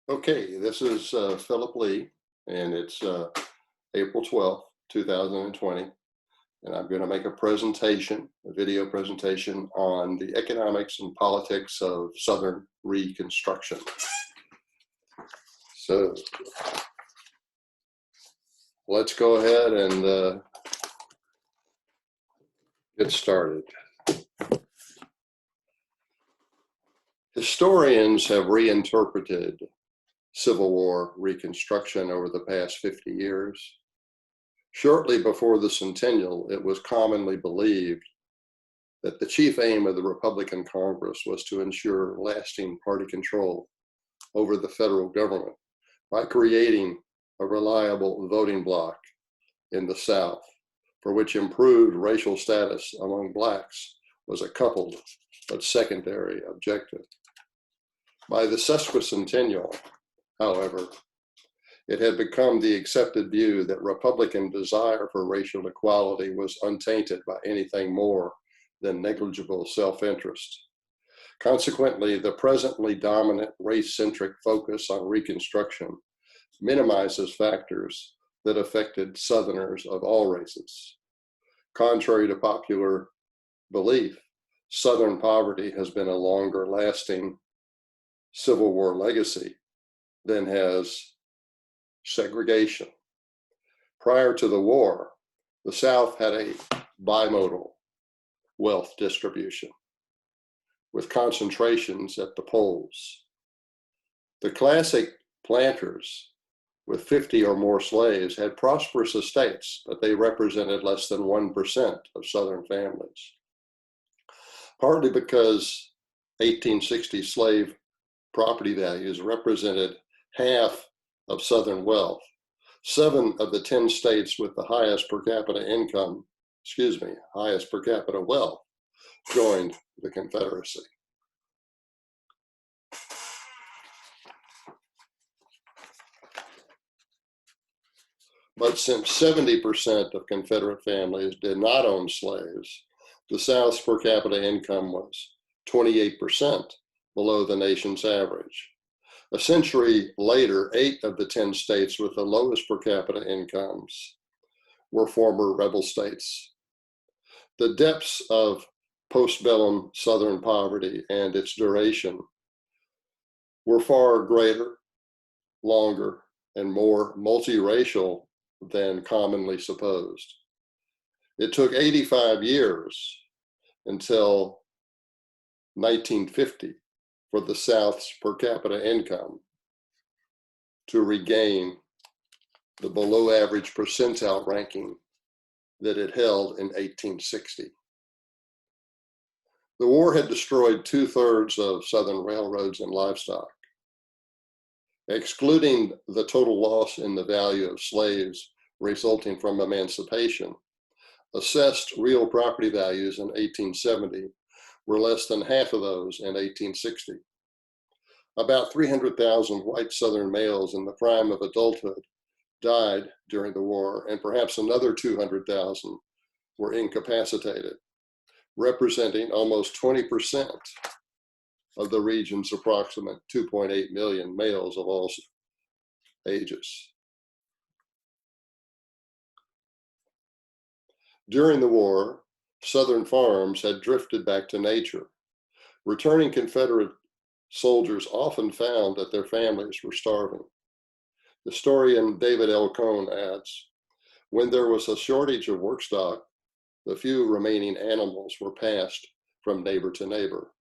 Okay, this is Philip Lee, and it's April 12th, 2020, and I'm going to make a video presentation on the economics and politics of Southern Reconstruction. So let's go ahead and get started. Historians have reinterpreted Civil War Reconstruction over the past 50 years. Shortly before the centennial, it was commonly believed that the chief aim of the Republican Congress was to ensure lasting party control over the federal government by creating a reliable voting bloc in the South, for which improved racial status among Blacks was a coupled but secondary objective. By the sesquicentennial, however, it had become the accepted view that Republican desire for racial equality was untainted by anything more than negligible self-interest. Consequently, the presently dominant race-centric focus on Reconstruction minimizes factors that affected Southerners of all races. Contrary to popular belief, Southern poverty has been a longer-lasting Civil War legacy than has segregation. Prior to the war, the South had a bimodal wealth distribution with concentrations at the poles. The classic planters with 50 or more slaves had prosperous estates, but they represented less than 1% of Southern families. Partly because 1860 slave property values represented half of Southern wealth. 7 of the 10 states with the highest per capita wealth joined the Confederacy. But since 70% of Confederate families did not own slaves, the South's per capita income was 28% below the nation's average. A century later, 8 of the 10 states with the lowest per capita incomes were former rebel states. The depths of postbellum Southern poverty and its duration were far greater, longer, and more multiracial than commonly supposed. It took 85 years until 1950 for the South's per capita income to regain the below average percentile ranking that it held in 1860. The war had destroyed 2/3 of Southern railroads and livestock. Excluding the total loss in the value of slaves resulting from emancipation, assessed real property values in 1870 were less than half of those in 1860. About 300,000 white Southern males in the prime of adulthood died during the war, and perhaps another 200,000 were incapacitated, representing almost 20% of the region's approximate 2.8 million males of all ages. During the war, Southern farms had drifted back to nature. Returning Confederate soldiers often found that their families were starving. Historian David L. Cohn adds, when there was a shortage of work stock, the few remaining animals were passed from neighbor to neighbor.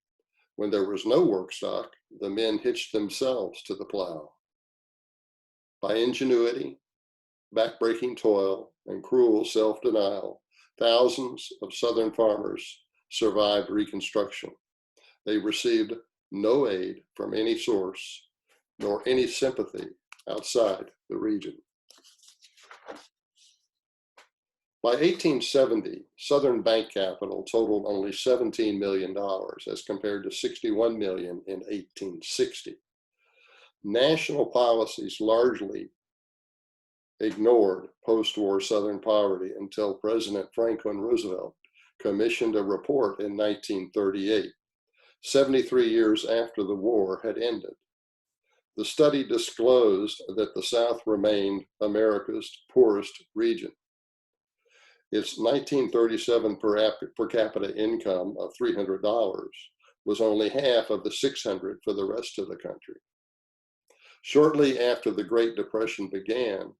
When there was no work stock, the men hitched themselves to the plow. By ingenuity, backbreaking toil, and cruel self-denial, thousands of Southern farmers survived Reconstruction. They received no aid from any source, nor any sympathy outside the region. By 1870, Southern bank capital totaled only $17 million as compared to $61 million in 1860. National policies largely ignored post-war Southern poverty until President Franklin Roosevelt commissioned a report in 1938, 73 years after the war had ended. The study disclosed that the South remained America's poorest region. Its 1937 per capita income of $300 was only half of the $600 for the rest of the country. Shortly after the Great Depression began,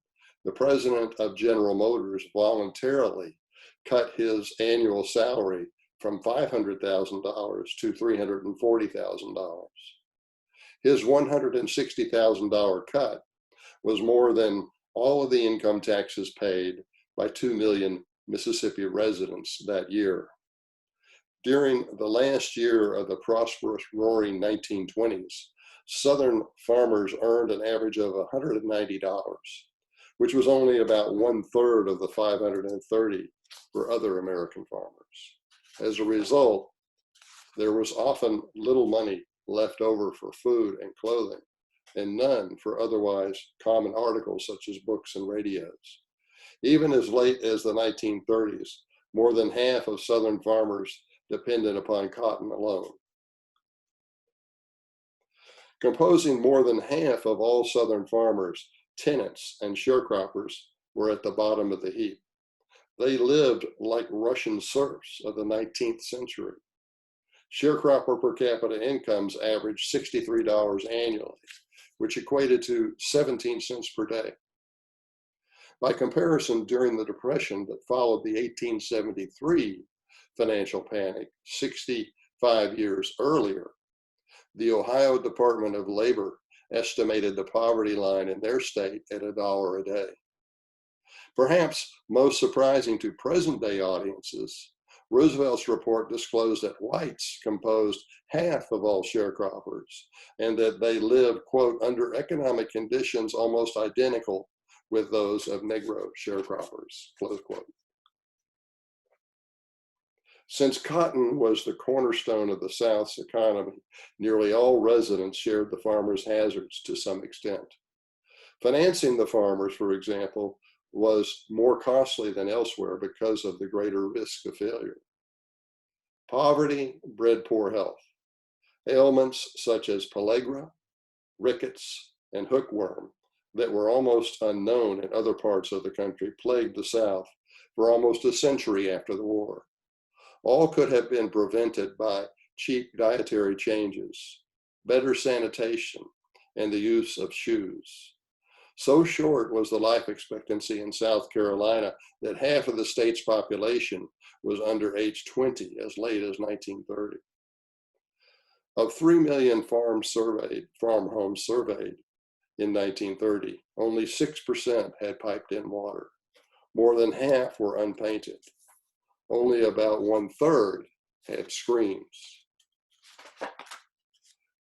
the president of General Motors voluntarily cut his annual salary from $500,000 to $340,000. His $160,000 cut was more than all of the income taxes paid by 2 million Mississippi residents that year. During the last year of the prosperous, roaring 1920s, Southern farmers earned an average of $190, which was only about 1/3 of the $530 for other American farmers. As a result, there was often little money left over for food and clothing, and none for otherwise common articles such as books and radios. Even as late as the 1930s, more than half of Southern farmers depended upon cotton alone. Composing more than half of all Southern farmers, tenants and sharecroppers were at the bottom of the heap. They lived like Russian serfs of the 19th century. Sharecropper per capita incomes averaged $63 annually, which equated to 17 cents per day. By comparison, during the Depression that followed the 1873 financial panic, 65 years earlier, the Ohio Department of Labor estimated the poverty line in their state at $1 a day. Perhaps most surprising to present-day audiences, Roosevelt's report disclosed that whites composed half of all sharecroppers and that they lived, quote, under economic conditions almost identical with those of Negro sharecroppers, close quote. Since cotton was the cornerstone of the South's economy, nearly all residents shared the farmers' hazards to some extent. Financing the farmers, for example, was more costly than elsewhere because of the greater risk of failure. Poverty bred poor health. Ailments such as pellagra, rickets, and hookworm that were almost unknown in other parts of the country plagued the South for almost a century after the war. All could have been prevented by cheap dietary changes, better sanitation, and the use of shoes. So short was the life expectancy in South Carolina that half of the state's population was under age 20 as late as 1930. Of 3 million farm homes surveyed in 1930, only 6% had piped-in water. More than half were unpainted. Only about 1/3 had screens.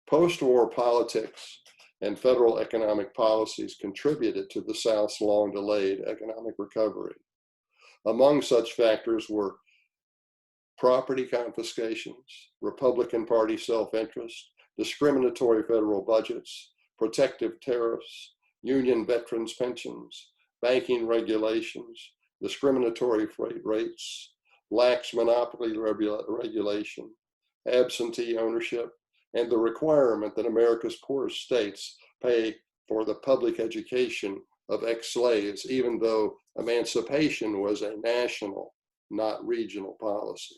Post-war politics and federal economic policies contributed to the South's long-delayed economic recovery. Among such factors were property confiscations, Republican Party self-interest, discriminatory federal budgets, protective tariffs, union veterans' pensions, banking regulations, discriminatory freight rates, lax monopoly regulation, absentee ownership, and the requirement that America's poorest states pay for the public education of ex-slaves, even though emancipation was a national, not regional policy.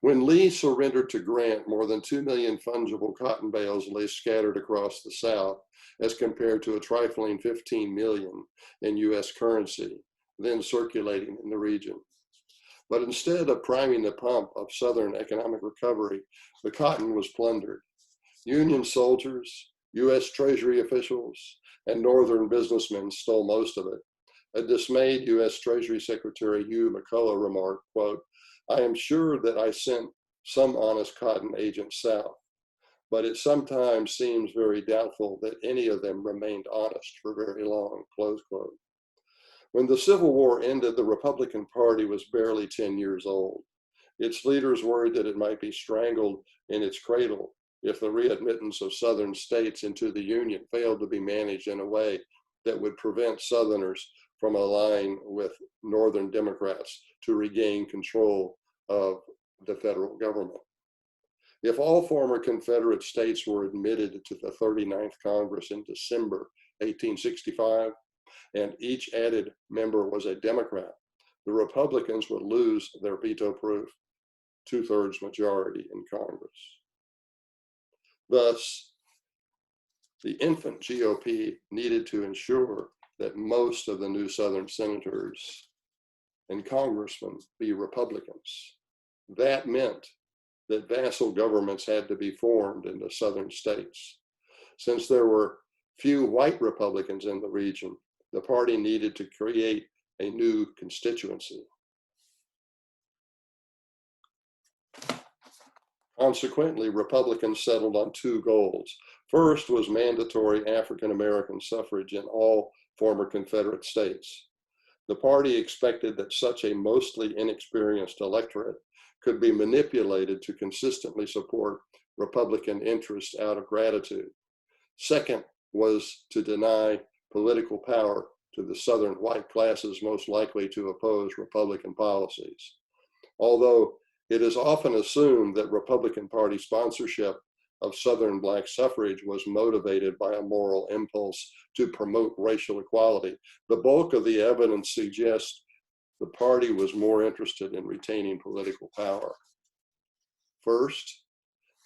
When Lee surrendered to Grant, more than 2 million fungible cotton bales lay scattered across the South, as compared to a trifling 15 million in US currency, then circulating in the region. But instead of priming the pump of Southern economic recovery, the cotton was plundered. Union soldiers, US Treasury officials, and Northern businessmen stole most of it. A dismayed US Treasury Secretary Hugh McCullough remarked, quote, "I am sure that I sent some honest cotton agents south, but it sometimes seems very doubtful that any of them remained honest for very long," close quote. When the Civil War ended, the Republican Party was barely 10 years old. Its leaders worried that it might be strangled in its cradle if the readmittance of Southern states into the Union failed to be managed in a way that would prevent Southerners from allying with Northern Democrats to regain control of the federal government. If all former Confederate states were admitted to the 39th Congress in December 1865, and each added member was a Democrat, the Republicans would lose their veto-proof two-thirds majority in Congress. Thus, the infant GOP needed to ensure that most of the new Southern senators and congressmen be Republicans. That meant that vassal governments had to be formed in the Southern states. Since there were few white Republicans in the region, the party needed to create a new constituency. Consequently, Republicans settled on two goals. First was mandatory African American suffrage in all former Confederate states. The party expected that such a mostly inexperienced electorate could be manipulated to consistently support Republican interests out of gratitude. Second was to deny political power to the Southern white classes most likely to oppose Republican policies. Although it is often assumed that Republican Party sponsorship of Southern Black suffrage was motivated by a moral impulse to promote racial equality, the bulk of the evidence suggests the party was more interested in retaining political power. First,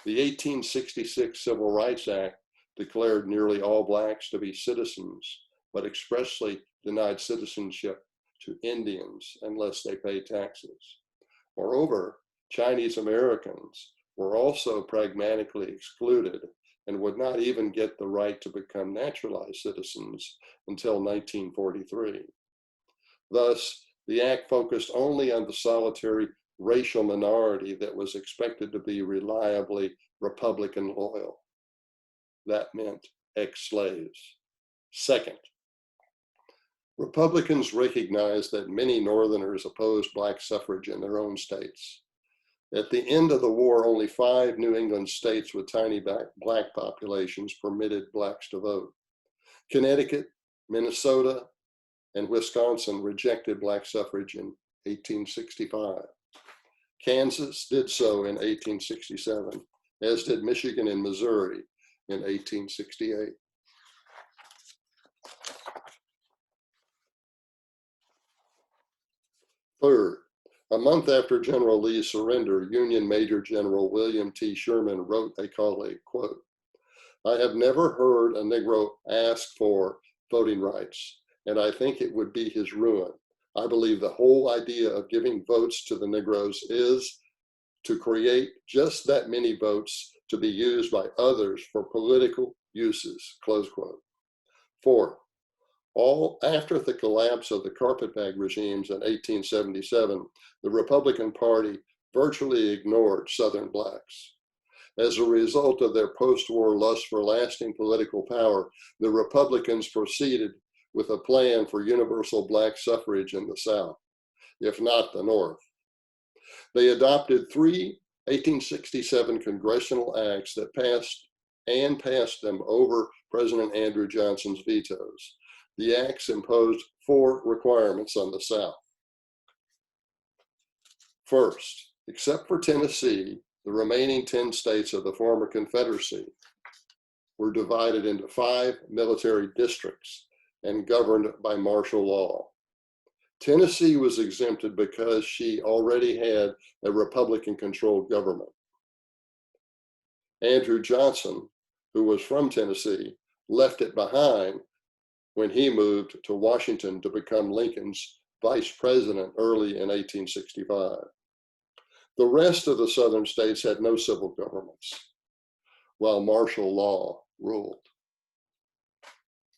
the 1866 Civil Rights Act declared nearly all Blacks to be citizens, but expressly denied citizenship to Indians unless they paid taxes. Moreover, Chinese Americans were also pragmatically excluded and would not even get the right to become naturalized citizens until 1943. Thus, the act focused only on the solitary racial minority that was expected to be reliably Republican loyal. That meant ex-slaves. Second, Republicans recognized that many Northerners opposed Black suffrage in their own states. At the end of the war, only 5 New England states with tiny Black populations permitted Blacks to vote. Connecticut, Minnesota, and Wisconsin rejected Black suffrage in 1865. Kansas did so in 1867, as did Michigan and Missouri in 1868. Third, a month after General Lee's surrender, Union Major General William T. Sherman wrote a colleague, quote, "I have never heard a Negro ask for voting rights, and I think it would be his ruin. I believe the whole idea of giving votes to the Negroes is to create just that many votes to be used by others for political uses," close quote. Fourth, after the collapse of the carpetbag regimes in 1877, the Republican Party virtually ignored Southern Blacks. As a result of their post-war lust for lasting political power, the Republicans proceeded with a plan for universal Black suffrage in the South, if not the North. They adopted 3 1867 congressional acts that passed them over President Andrew Johnson's vetoes. The acts imposed 4 requirements on the South. First, except for Tennessee, the remaining 10 states of the former Confederacy were divided into 5 military districts and governed by martial law. Tennessee was exempted because she already had a Republican-controlled government. Andrew Johnson, who was from Tennessee, left it behind when he moved to Washington to become Lincoln's vice president early in 1865. The rest of the Southern states had no civil governments, while martial law ruled.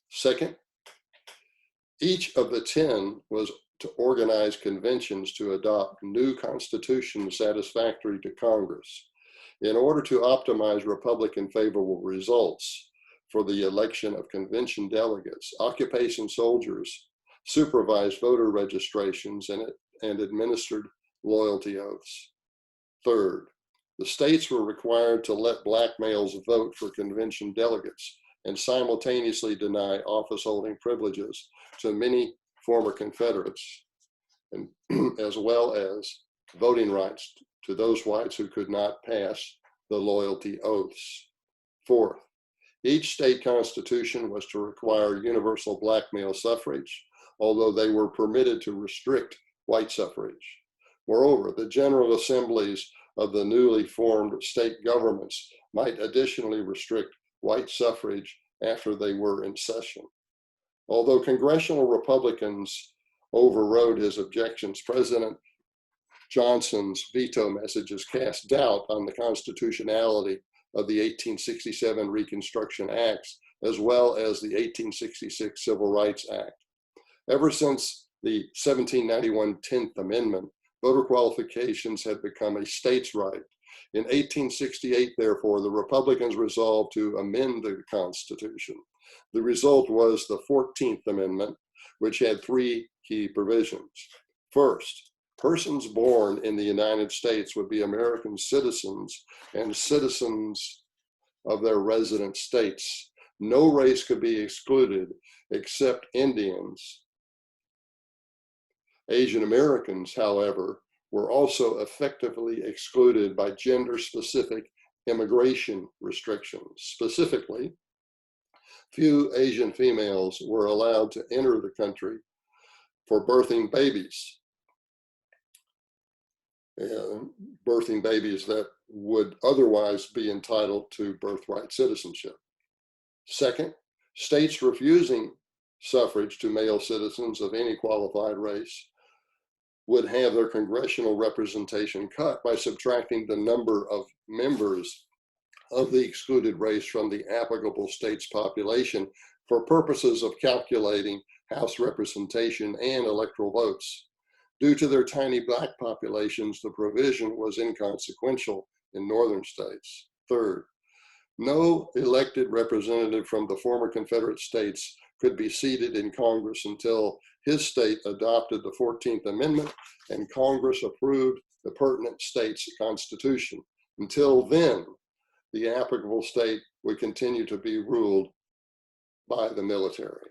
Second, each of the 10 was to organize conventions to adopt new constitutions satisfactory to Congress in order to optimize Republican favorable results for the election of convention delegates. Occupation soldiers supervised voter registrations and administered loyalty oaths. Third, the states were required to let Black males vote for convention delegates and simultaneously deny office-holding privileges to many former Confederates, and as well as voting rights to those whites who could not pass the loyalty oaths. Fourth, each state constitution was to require universal black male suffrage, although they were permitted to restrict white suffrage. Moreover, the General Assemblies of the newly formed state governments might additionally restrict white suffrage after they were in session. Although congressional Republicans overrode his objections, President Johnson's veto messages cast doubt on the constitutionality of the 1867 Reconstruction Acts, as well as the 1866 Civil Rights Act. Ever since the 1791 10th Amendment, voter qualifications had become a states' right. In 1868, therefore, the Republicans resolved to amend the Constitution. The result was the 14th Amendment, which had three key provisions. First, persons born in the United States would be American citizens and citizens of their resident states. No race could be excluded except Indians. Asian Americans, however, were also effectively excluded by gender-specific immigration restrictions. Specifically, few Asian females were allowed to enter the country for birthing babies that would otherwise be entitled to birthright citizenship. Second, states refusing suffrage to male citizens of any qualified race would have their congressional representation cut by subtracting the number of members of the excluded race from the applicable state's population for purposes of calculating House representation and electoral votes. Due to their tiny black populations, the provision was inconsequential in northern states. Third, no elected representative from the former Confederate states could be seated in Congress until his state adopted the 14th Amendment and Congress approved the pertinent state's constitution. Until then, the applicable state would continue to be ruled by the military.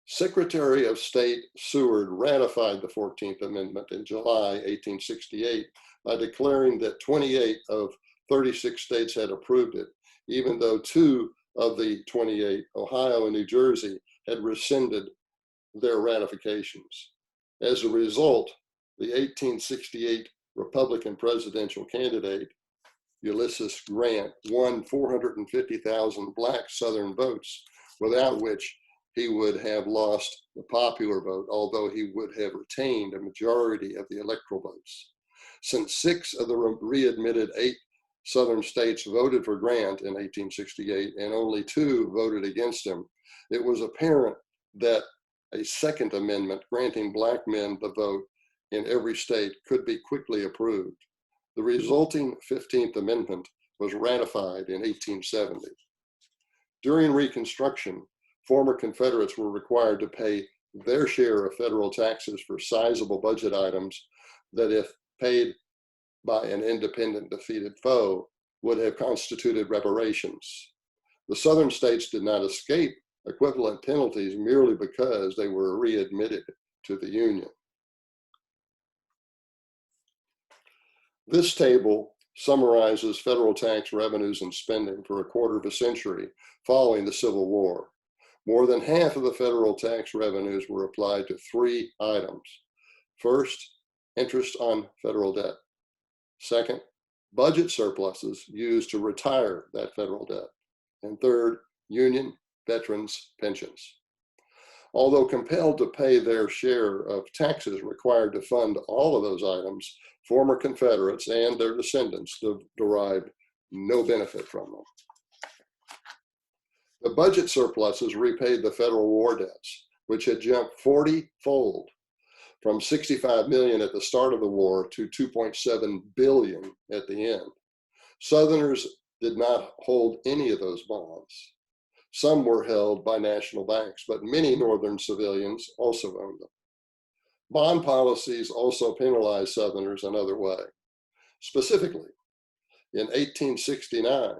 Secretary of State Seward ratified the 14th Amendment in July 1868 by declaring that 28 of 36 states had approved it, even though 2 of the 28, Ohio and New Jersey, had rescinded their ratifications. As a result, the 1868 Republican presidential candidate, Ulysses Grant, won 450,000 black Southern votes, without which he would have lost the popular vote, although he would have retained a majority of the electoral votes. Since 6 of the readmitted 8 Southern states voted for Grant in 1868 and only 2 voted against him, it was apparent that a second amendment granting black men the vote in every state could be quickly approved. The resulting 15th Amendment was ratified in 1870. During Reconstruction, former Confederates were required to pay their share of federal taxes for sizable budget items that, if paid by an independent defeated foe, would have constituted reparations. The Southern states did not escape equivalent penalties merely because they were readmitted to the Union. This table summarizes federal tax revenues and spending for a quarter of a century following the Civil War. More than half of the federal tax revenues were applied to 3 items. First, interest on federal debt. Second, budget surpluses used to retire that federal debt. And third, Union veterans' pensions. Although compelled to pay their share of taxes required to fund all of those items, former Confederates and their descendants derived no benefit from them. The budget surpluses repaid the federal war debts, which had jumped 40-fold from $65 million at the start of the war to $2.7 billion at the end. Southerners did not hold any of those bonds. Some were held by national banks, but many Northern civilians also owned them. Bond policies also penalized Southerners another way. Specifically, in 1869,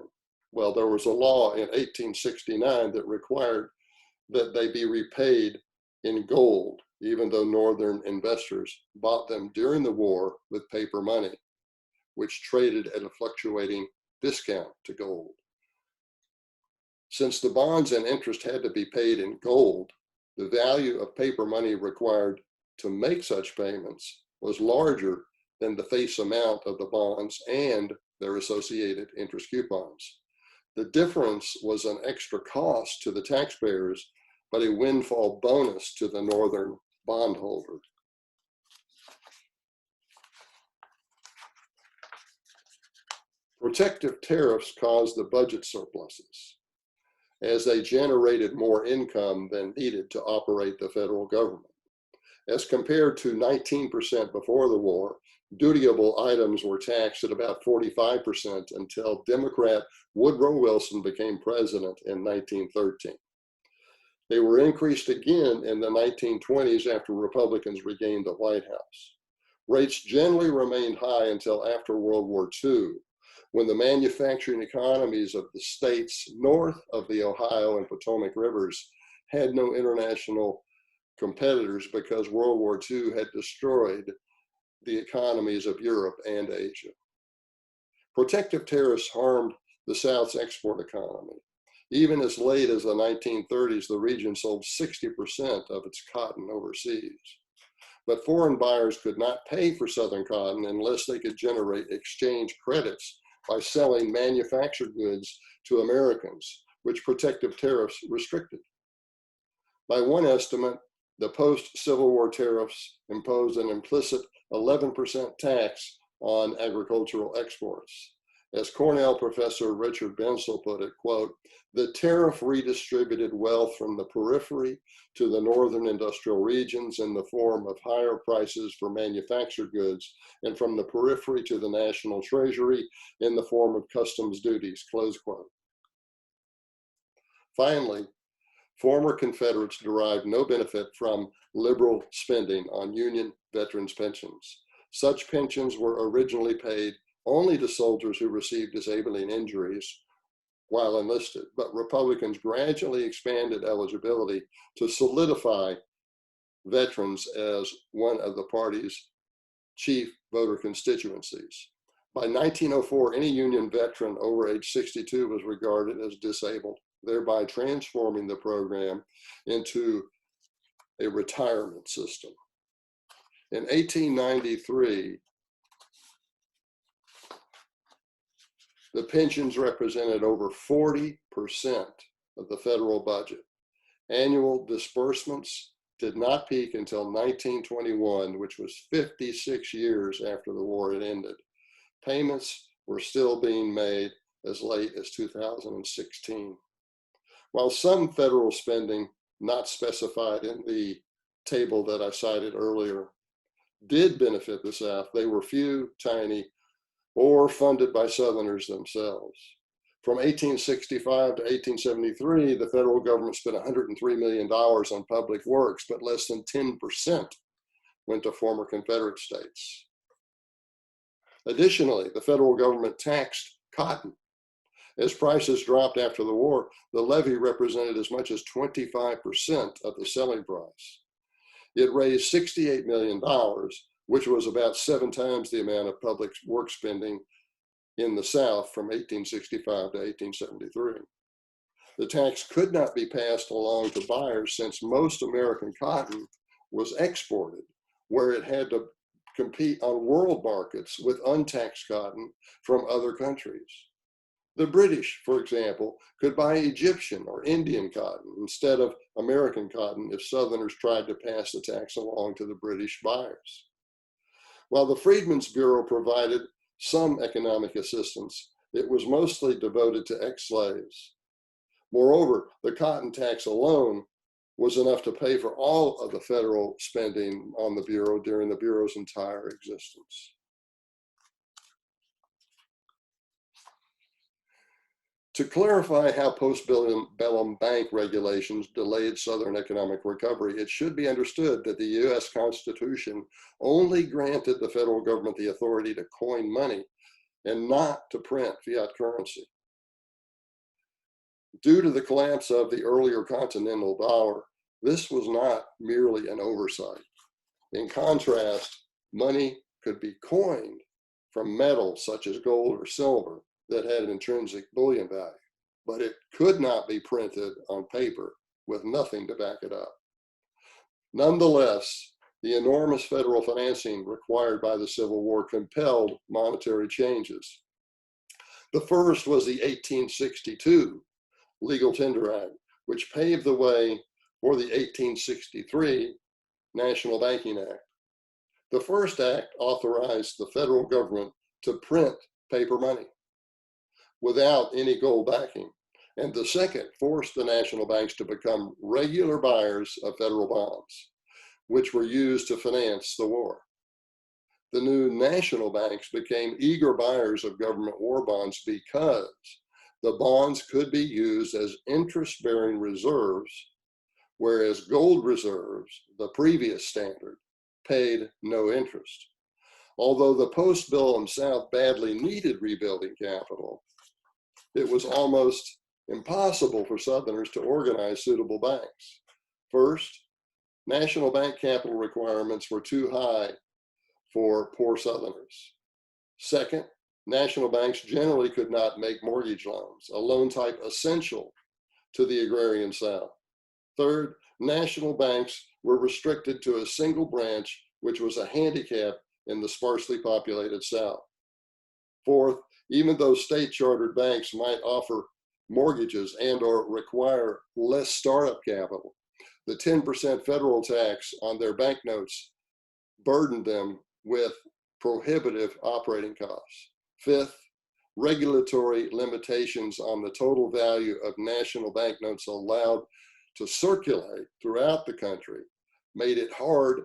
there was a law in 1869 that required that they be repaid in gold, even though Northern investors bought them during the war with paper money. which traded at a fluctuating discount to gold. Since the bonds and interest had to be paid in gold, the value of paper money required to make such payments was larger than the face amount of the bonds and their associated interest coupons. The difference was an extra cost to the taxpayers, but a windfall bonus to the Northern bondholder. Protective tariffs caused the budget surpluses, as they generated more income than needed to operate the federal government. As compared to 19% before the war, dutiable items were taxed at about 45% until Democrat Woodrow Wilson became president in 1913. They were increased again in the 1920s after Republicans regained the White House. Rates generally remained high until after World War II, when the manufacturing economies of the states north of the Ohio and Potomac rivers had no international competitors because World War II had destroyed the economies of Europe and Asia. Protective tariffs harmed the South's export economy. Even as late as the 1930s, the region sold 60% of its cotton overseas. But foreign buyers could not pay for Southern cotton unless they could generate exchange credits by selling manufactured goods to Americans, which protective tariffs restricted. By one estimate, the post-Civil War tariffs imposed an implicit 11% tax on agricultural exports. As Cornell professor Richard Bensel put it, quote, "The tariff redistributed wealth from the periphery to the northern industrial regions in the form of higher prices for manufactured goods, and from the periphery to the national treasury in the form of customs duties," close quote. Finally, former Confederates derived no benefit from liberal spending on Union veterans' pensions. Such pensions were originally paid only to soldiers who received disabling injuries while enlisted, but Republicans gradually expanded eligibility to solidify veterans as one of the party's chief voter constituencies. By 1904, any Union veteran over age 62 was regarded as disabled, thereby transforming the program into a retirement system. In 1893, the pensions represented over 40% of the federal budget. Annual disbursements did not peak until 1921, which was 56 years after the war had ended. Payments were still being made as late as 2016. While some federal spending, not specified in the table that I cited earlier, did benefit the South, they were few, tiny, or funded by Southerners themselves. From 1865 to 1873, the federal government spent $103 million on public works, but less than 10% went to former Confederate states. Additionally, the federal government taxed cotton. As prices dropped after the war, the levy represented as much as 25% of the selling price. It raised $68 million, which was about 7 times the amount of public work spending in the South from 1865 to 1873. The tax could not be passed along to buyers since most American cotton was exported, where it had to compete on world markets with untaxed cotton from other countries. The British, for example, could buy Egyptian or Indian cotton instead of American cotton if Southerners tried to pass the tax along to the British buyers. While the Freedmen's Bureau provided some economic assistance, it was mostly devoted to ex-slaves. Moreover, the cotton tax alone was enough to pay for all of the federal spending on the Bureau during the Bureau's entire existence. To clarify how post-bellum bank regulations delayed Southern economic recovery, it should be understood that the U.S. Constitution only granted the federal government the authority to coin money and not to print fiat currency. Due to the collapse of the earlier continental dollar, this was not merely an oversight. In contrast, money could be coined from metals such as gold or silver that had an intrinsic bullion value, but it could not be printed on paper with nothing to back it up. Nonetheless, the enormous federal financing required by the Civil War compelled monetary changes. The first was the 1862 Legal Tender Act, which paved the way for the 1863 National Banking Act. The first act authorized the federal government to print paper money without any gold backing, and the second forced the national banks to become regular buyers of federal bonds, which were used to finance the war. The new national banks became eager buyers of government war bonds because the bonds could be used as interest-bearing reserves, whereas gold reserves, the previous standard, paid no interest. Although the post-Billum South badly needed rebuilding capital, it was almost impossible for Southerners to organize suitable banks. First, national bank capital requirements were too high for poor Southerners. Second, national banks generally could not make mortgage loans, a loan type essential to the agrarian South. Third, national banks were restricted to a single branch, which was a handicap in the sparsely populated South. Fourth, even though state-chartered banks might offer mortgages and/or require less startup capital, the 10% federal tax on their banknotes burdened them with prohibitive operating costs. Fifth, regulatory limitations on the total value of national banknotes allowed to circulate throughout the country made it hard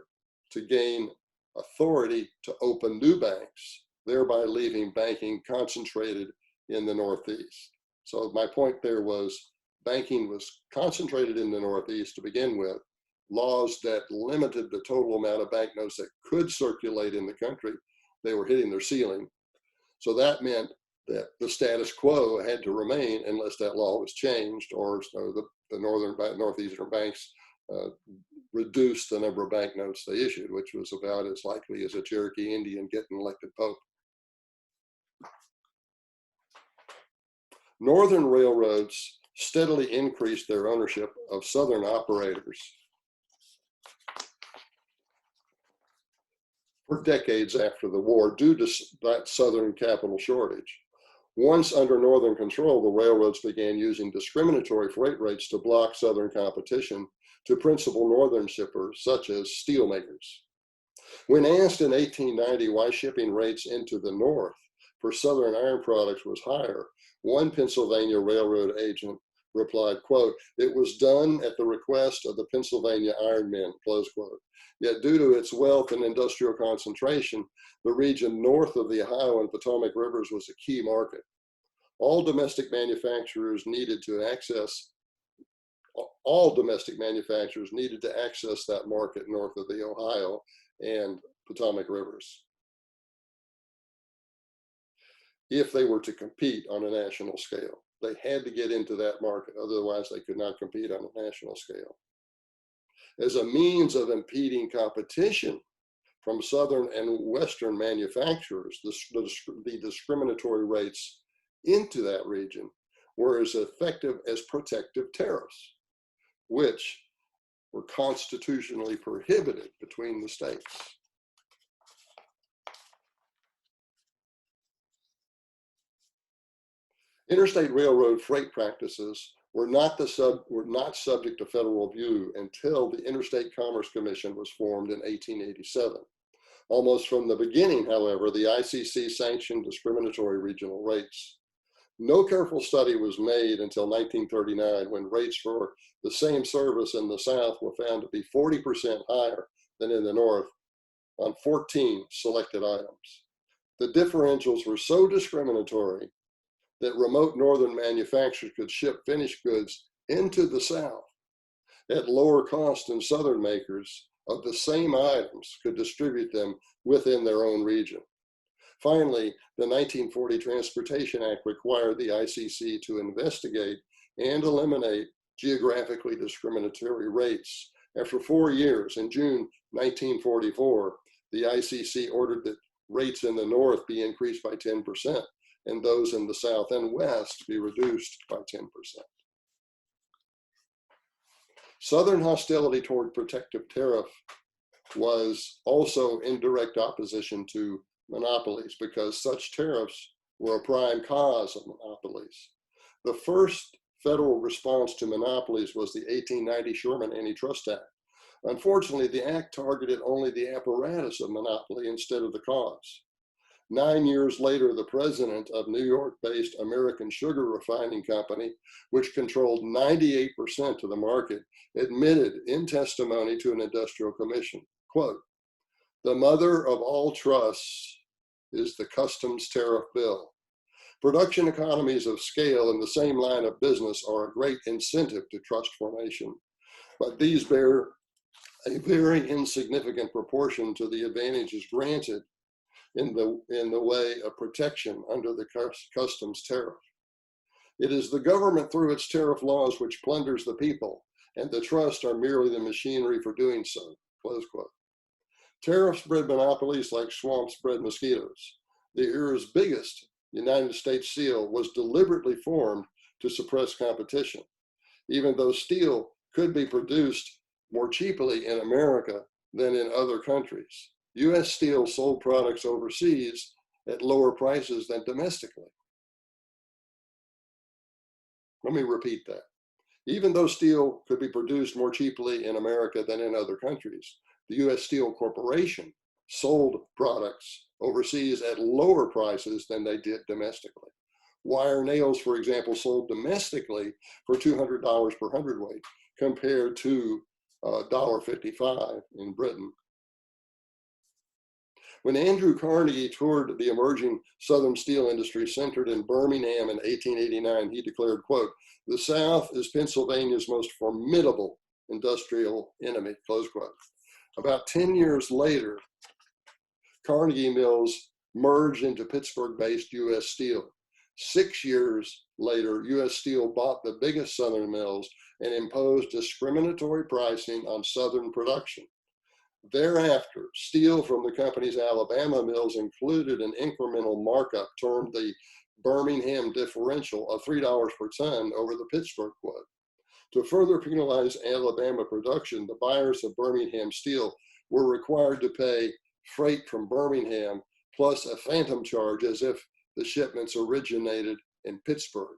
to gain authority to open new banks, thereby leaving banking concentrated in the Northeast. So my point there was banking was concentrated in the Northeast to begin with. Laws that limited the total amount of banknotes that could circulate in the country, they were hitting their ceiling. So that meant that the status quo had to remain unless that law was changed, or the northeastern banks reduced the number of banknotes they issued, which was about as likely as a Cherokee Indian getting elected pope. Northern railroads steadily increased their ownership of Southern operators for decades after the war due to that Southern capital shortage. Once under Northern control, the railroads began using discriminatory freight rates to block Southern competition to principal Northern shippers, such as steelmakers. When asked in 1890 why shipping rates into the North for Southern iron products was higher, one Pennsylvania railroad agent replied, quote, "It was done at the request of the Pennsylvania iron men," close quote. Yet due to its wealth and industrial concentration, the region north of the Ohio and Potomac rivers was a key market. All domestic manufacturers needed to access that market north of the Ohio and Potomac rivers if they were to compete on a national scale. They had to get into that market, otherwise they could not compete on a national scale. As a means of impeding competition from Southern and Western manufacturers, the discriminatory rates into that region were as effective as protective tariffs, which were constitutionally prohibited between the states. Interstate railroad freight practices were not subject to federal review until the Interstate Commerce Commission was formed in 1887. Almost from the beginning, however, the ICC sanctioned discriminatory regional rates. No careful study was made until 1939, when rates for the same service in the South were found to be 40% higher than in the North on 14 selected items. The differentials were so discriminatory that remote Northern manufacturers could ship finished goods into the South at lower cost than Southern makers of the same items could distribute them within their own region. Finally, the 1940 Transportation Act required the ICC to investigate and eliminate geographically discriminatory rates. After 4 years, in June 1944, the ICC ordered that rates in the North be increased by 10%, and those in the South and West be reduced by 10%. Southern hostility toward protective tariff was also in direct opposition to monopolies because such tariffs were a prime cause of monopolies. The first federal response to monopolies was the 1890 Sherman Antitrust Act. Unfortunately, the act targeted only the apparatus of monopoly instead of the cause. 9 years later, the president of New York-based American Sugar Refining Company, which controlled 98% of the market, admitted in testimony to an industrial commission, quote, "The mother of all trusts is the customs tariff bill. Production economies of scale in the same line of business are a great incentive to trust formation, but these bear a very insignificant proportion to the advantages granted in the way of protection under the customs tariff. It is the government through its tariff laws which plunders the people, and the trusts are merely the machinery for doing so," close quote. Tariffs bred monopolies like swamps bred mosquitoes. The era's biggest United States Steel was deliberately formed to suppress competition, even though steel could be produced more cheaply in America than in other countries. U.S. Steel sold products overseas at lower prices than domestically. Let me repeat that. Even though steel could be produced more cheaply in America than in other countries, the U.S. Steel Corporation sold products overseas at lower prices than they did domestically. Wire nails, for example, sold domestically for $200 per hundredweight compared to $1.55 in Britain. When Andrew Carnegie toured the emerging Southern steel industry centered in Birmingham in 1889, he declared, quote, "The South is Pennsylvania's most formidable industrial enemy," close quote. About 10 years later, Carnegie Mills merged into Pittsburgh-based U.S. Steel. 6 years later, U.S. Steel bought the biggest Southern mills and imposed discriminatory pricing on Southern production. Thereafter, steel from the company's Alabama mills included an incremental markup termed the Birmingham differential of $3 per ton over the Pittsburgh quote. To further penalize Alabama production, the buyers of Birmingham steel were required to pay freight from Birmingham plus a phantom charge as if the shipments originated in Pittsburgh.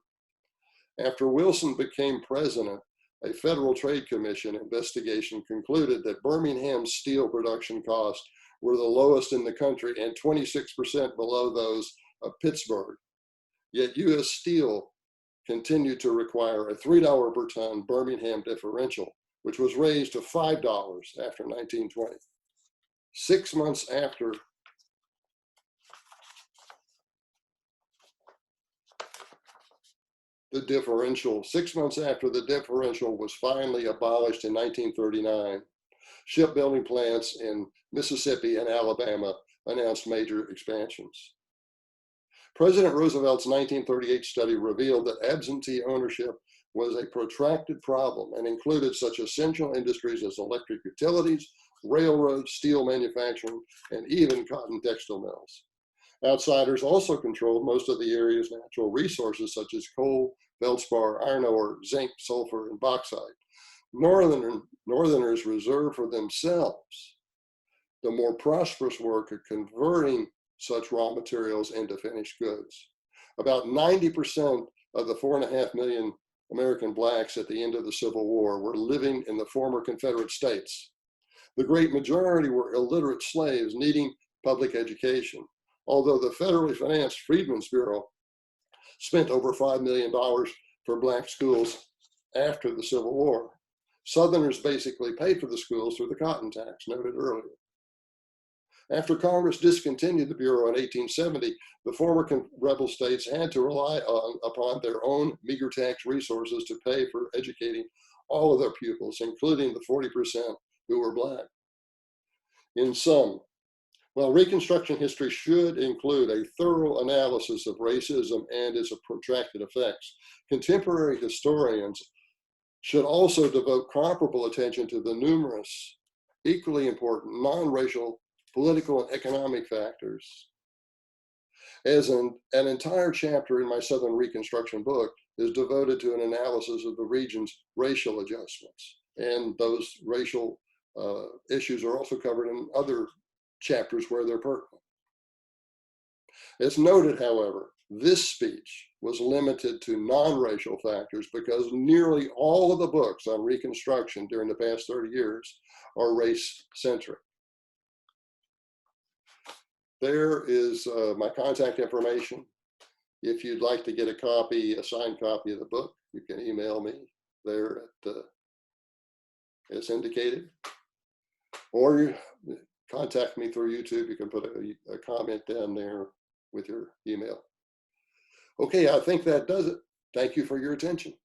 After Wilson became president, a Federal Trade Commission investigation concluded that Birmingham's steel production costs were the lowest in the country and 26% below those of Pittsburgh. Yet U.S. Steel continued to require a $3 per ton Birmingham differential, which was raised to $5 after 1920. 6 months after the differential was finally abolished in 1939, shipbuilding plants in Mississippi and Alabama announced major expansions. President Roosevelt's 1938 study revealed that absentee ownership was a protracted problem and included such essential industries as electric utilities, railroads, steel manufacturing, and even cotton textile mills. Outsiders also controlled most of the area's natural resources such as coal, feldspar, iron ore, zinc, sulfur, and bauxite. Northerners reserved for themselves the more prosperous work of converting such raw materials into finished goods. About 90% of the 4.5 million American blacks at the end of the Civil War were living in the former Confederate states. The great majority were illiterate slaves needing public education. Although the federally financed Freedmen's Bureau spent over $5 million for black schools after the Civil War, Southerners basically paid for the schools through the cotton tax noted earlier. After Congress discontinued the Bureau in 1870, the former rebel states had to rely upon their own meager tax resources to pay for educating all of their pupils, including the 40% who were black. In sum, while Reconstruction history should include a thorough analysis of racism and its protracted effects, contemporary historians should also devote comparable attention to the numerous, equally important non-racial political and economic factors. As an entire chapter in my Southern Reconstruction book is devoted to an analysis of the region's racial adjustments. And those racial issues are also covered in other chapters where they're pertinent. As noted, however, this speech was limited to non-racial factors because nearly all of the books on Reconstruction during the past 30 years are race-centric. There is my contact information. If you'd like to get a signed copy of the book, you can email me there as indicated. Or you contact me through YouTube. You can put a comment down there with your email. Okay, I think that does it. Thank you for your attention.